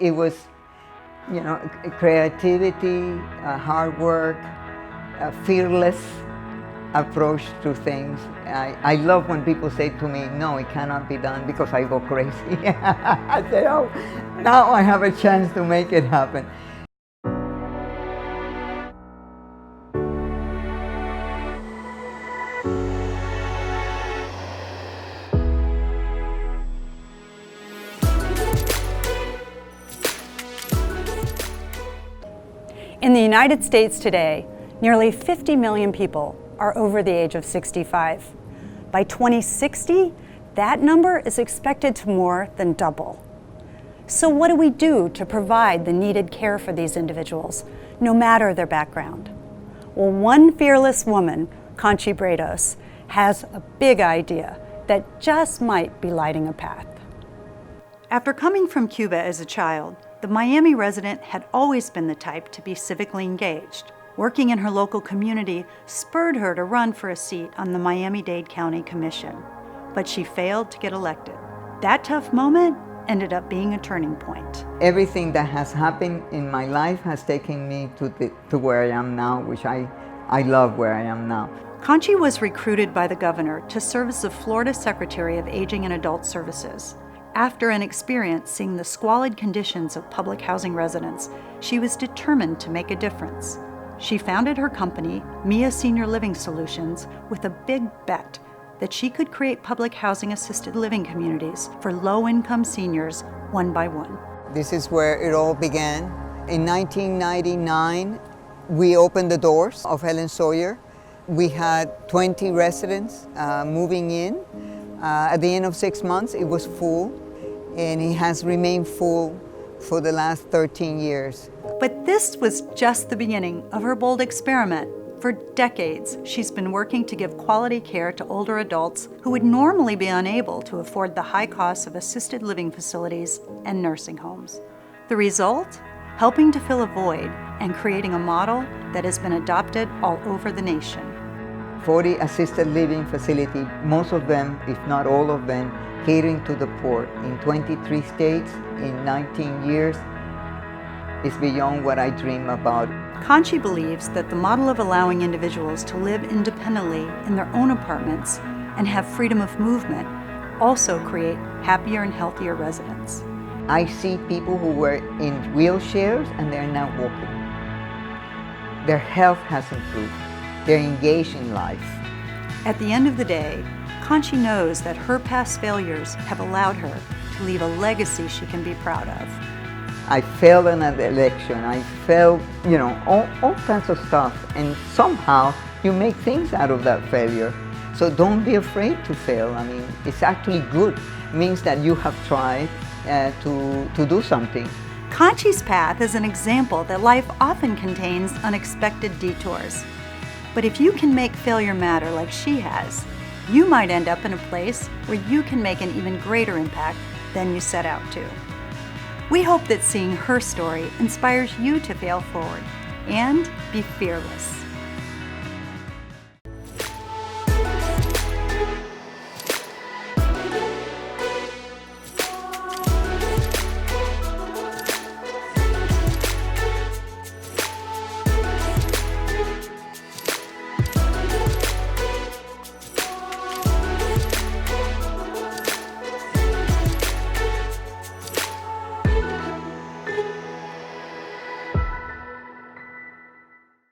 It was, creativity, hard work, a fearless approach to things. I love when people say to me, no, it cannot be done, because I go crazy. I say, oh, now I have a chance to make it happen. In the United States today, nearly 50 million people are over the age of 65. By 2060, that number is expected to more than double. So what do we do to provide the needed care for these individuals, no matter their background? Well, one fearless woman, Conchy Bretos, has a big idea that just might be lighting a path. After coming from Cuba as a child, the Miami resident had always been the type to be civically engaged. Working in her local community spurred her to run for a seat on the Miami-Dade County Commission, but she failed to get elected. That tough moment ended up being a turning point. Everything that has happened in my life has taken me to where I am now, which I love where I am now. Conchy was recruited by the governor to serve as the Florida Secretary of Aging and Adult Services. After an experience seeing the squalid conditions of public housing residents, she was determined to make a difference. She founded her company, Mia Senior Living Solutions, with a big bet that she could create public housing assisted living communities for low-income seniors one by one. This is where it all began. In 1999, we opened the doors of Helen Sawyer. We had 20 residents moving in. At the end of 6 months, it was full, and it has remained full for the last 13 years. But this was just the beginning of her bold experiment. For decades, she's been working to give quality care to older adults who would normally be unable to afford the high costs of assisted living facilities and nursing homes. The result? Helping to fill a void and creating a model that has been adopted all over the nation. 40 assisted living facilities, most of them, if not all of them, catering to the poor in 23 states in 19 years is beyond what I dream about. Conchy believes that the model of allowing individuals to live independently in their own apartments and have freedom of movement also create happier and healthier residents. I see people who were in wheelchairs and they're now walking. Their health has improved. They're engaged in life. At the end of the day, Conchy knows that her past failures have allowed her to leave a legacy she can be proud of. I failed in an election. I failed, all kinds of stuff. And somehow you make things out of that failure. So don't be afraid to fail. I mean, it's actually good. It means that you have tried to do something. Conchy's path is an example that life often contains unexpected detours. But if you can make failure matter like she has, you might end up in a place where you can make an even greater impact than you set out to. We hope that seeing her story inspires you to fail forward and be fearless.